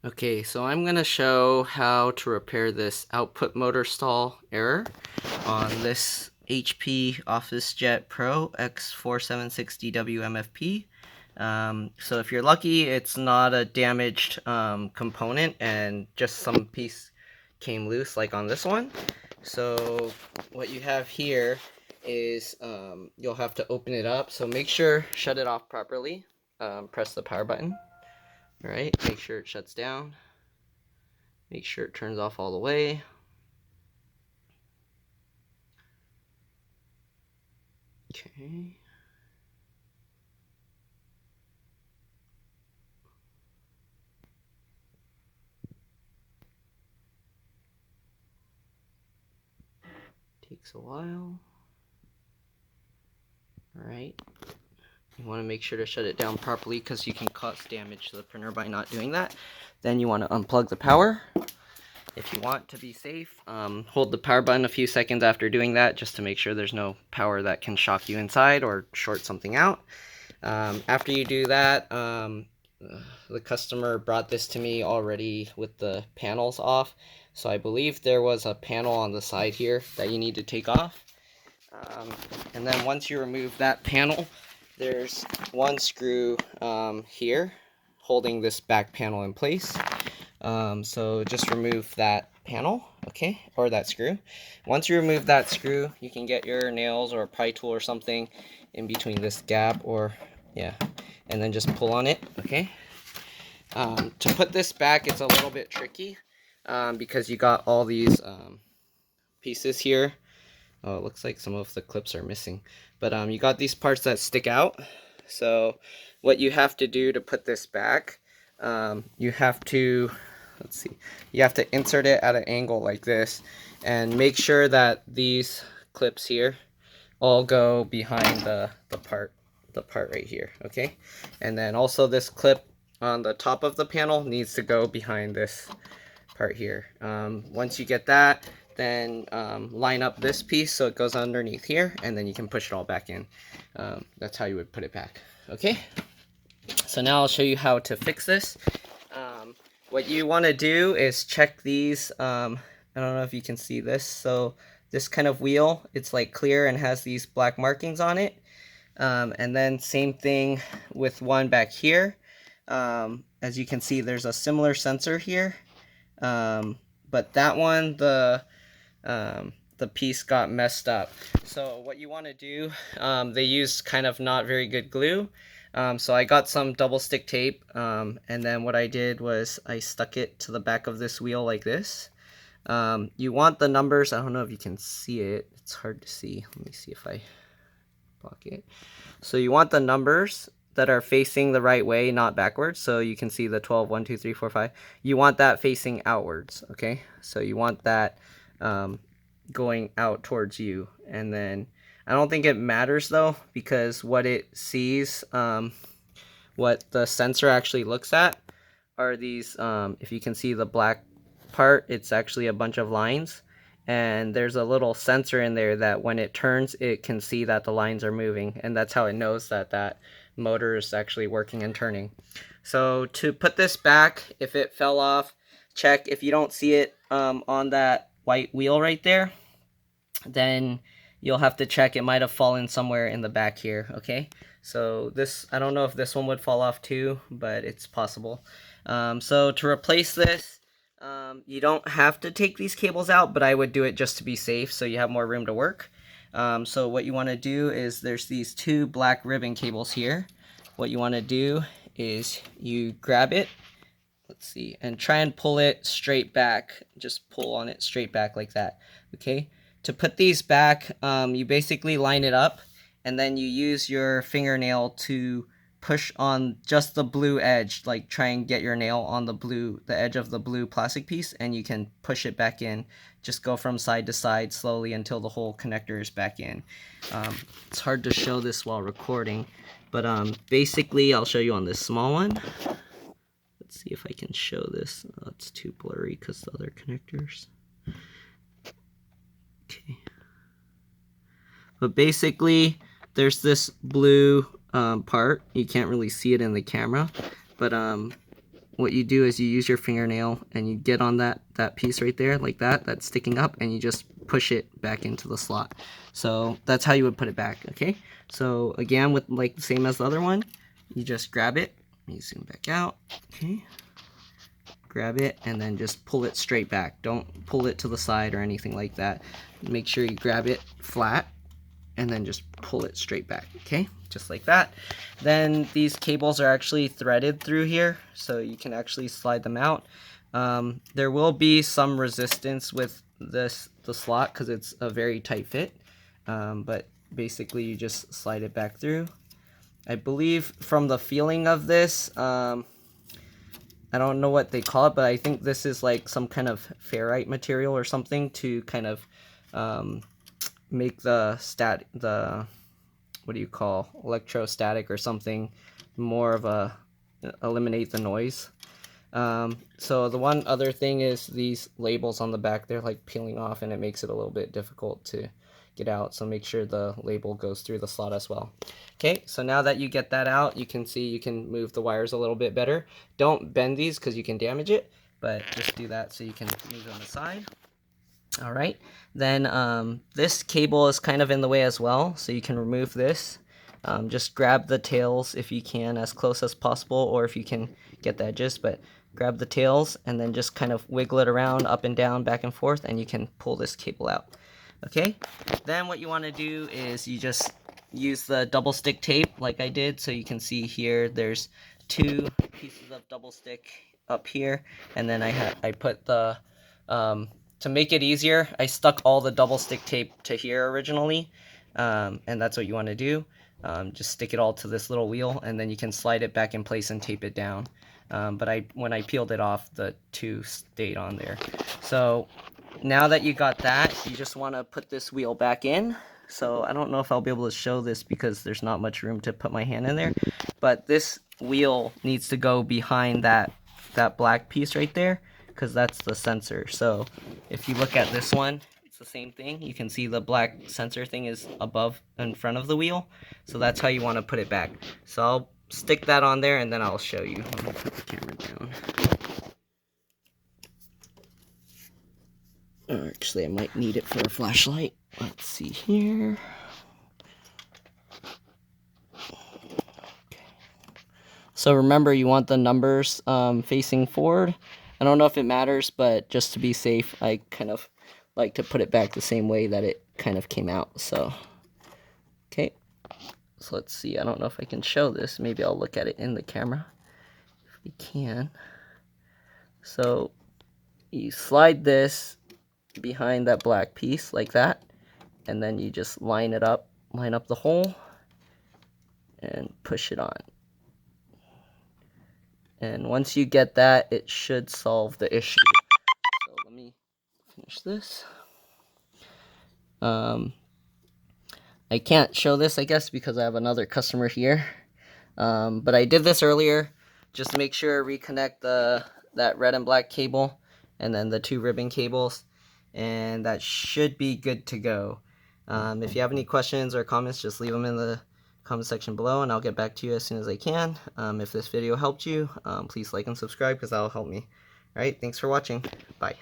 Okay, so I'm going to show how to repair this output motor stall error on this HP OfficeJet Pro X476dw MFP. So if you're lucky, it's not a damaged component and just some piece came loose like on this one. So what you have here is you'll have to open it up. So make sure, shut it off properly. Press the power button. All right, make sure it shuts down. Make sure it turns off all the way. Okay. Takes a while. Alright. You want to make sure to shut it down properly because you can cause damage to the printer by not doing that. Then you want to unplug the power. If you want to be safe, hold the power button a few seconds after doing that just to make sure there's no power that can shock you inside or short something out. After you do that, the customer brought this to me already with the panels off. So I believe there was a panel on the side here that you need to take off. And then once you remove that panel, there's one screw here holding this back panel in place. So just remove that panel, okay, or that screw. Once you remove that screw, you can get your nails or a pry tool or something in between this gap, or yeah, and then just pull on it, okay. To put this back, it's a little bit tricky because you got all these pieces here. Oh, it looks like some of the clips are missing, but you got these parts that stick out. So what you have to do to put this back, you have to, let's see, you have to insert it at an angle like this and make sure that these clips here all go behind the part right here, okay. And then also this clip on the top of the panel needs to go behind this part here. Once you get that, then line up this piece so it goes underneath here, and then you can push it all back in. That's how you would put it back, okay. So now I'll show you how to fix this. What you want to do is check these. I don't know if you can see this. So this kind of wheel, it's like clear and has these black markings on it. And then same thing with one back here. As you can see, there's a similar sensor here. But that one, the piece got messed up. So what you want to do, they use kind of not very good glue. So I got some double stick tape, and then what I did was I stuck it to the back of this wheel like this. You want the numbers, I don't know if you can see it, it's hard to see. Let me see if I block it. So you want the numbers that are facing the right way, not backwards. So you can see the 12, 1, 2, 3, 4, 5. You want that facing outwards, okay? So you want that going out towards you. And then I don't think it matters though, because what it sees, what the sensor actually looks at are these, if you can see the black part, it's actually a bunch of lines. And there's a little sensor in there that when it turns, it can see that the lines are moving. And that's how it knows that that motor is actually working and turning. So to put this back, if it fell off, check. If you don't see it on that white wheel right there, then you'll have to check. It might have fallen somewhere in the back here, okay? So this, I don't know if this one would fall off too, but it's possible. So to replace this, you don't have to take these cables out, but I would do it just to be safe so you have more room to work. So what you want to do is there's these two black ribbon cables here. What you want to do is you grab it, let's see, and try and pull it straight back. Just pull on it straight back like that, okay? To put these back, you basically line it up, and then you use your fingernail to push on just the blue edge, like try and get your nail on the edge of the blue plastic piece, and you can push it back in. Just go from side to side slowly until the whole connector is back in. It's hard to show this while recording, but basically I'll show you on this small one. Let's see if I can show this. Oh, it's too blurry because the other connectors. Okay. But basically, there's this blue part. You can't really see it in the camera, but what you do is you use your fingernail and you get on that piece right there, like that's sticking up, and you just push it back into the slot. So that's how you would put it back, okay? So again, with like the same as the other one, you just grab it, you zoom back out, okay? Grab it and then just pull it straight back. Don't pull it to the side or anything like that. Make sure you grab it flat and then just pull it straight back, okay? Just like that. Then these cables are actually threaded through here, so you can actually slide them out. There will be some resistance with the slot because it's a very tight fit, but basically you just slide it back through. I believe from the feeling of this, I don't know what they call it, but I think this is like some kind of ferrite material or something to kind of make the what do you call, electrostatic or something, more of a eliminate the noise. So the one other thing is these labels on the back, they're like peeling off and it makes it a little bit difficult to get out, so make sure the label goes through the slot as well. Okay, so now that you get that out, you can see you can move the wires a little bit better. Don't bend these because you can damage it, but just do that so you can move it on the side. All right, then this cable is kind of in the way as well, so you can remove this. Just grab the tails if you can as close as possible, or if you can get the edges, but grab the tails and then just kind of wiggle it around up and down, back and forth, and you can pull this cable out. Okay, then what you want to do is you just use the double stick tape like I did. So you can see here there's 2 pieces of double stick up here, and then I put the to make it easier, I stuck all the double stick tape to here originally, and that's what you want to do. Just stick it all to this little wheel, and then you can slide it back in place and tape it down. But when I peeled it off, the 2 stayed on there. So now that you got that, you just want to put this wheel back in. So I don't know if I'll be able to show this because there's not much room to put my hand in there, but this wheel needs to go behind that black piece right there, because that's the sensor. So if you look at this one, it's the same thing. You can see the black sensor thing is above in front of the wheel, so that's how you want to put it back. So I'll stick that on there and then I'll show you. Let me put the camera down. Actually, I might need it for a flashlight. Let's see here. Okay. So remember, you want the numbers facing forward. I don't know if it matters, but just to be safe, I kind of like to put it back the same way that it kind of came out. So, okay. So let's see. I don't know if I can show this. Maybe I'll look at it in the camera if we can. So you slide this behind that black piece like that, and then you just line up the hole and push it on. And once you get that, it should solve the issue. So let me finish this. I can't show this, I guess, because I have another customer here, but I did this earlier. Just make sure reconnect that red and black cable and then the 2 ribbon cables, and that should be good to go. If you have any questions or comments, just leave them in the comment section below, and I'll get back to you as soon as I can. If this video helped you, please like and subscribe because that'll help me. Alright, thanks for watching. Bye.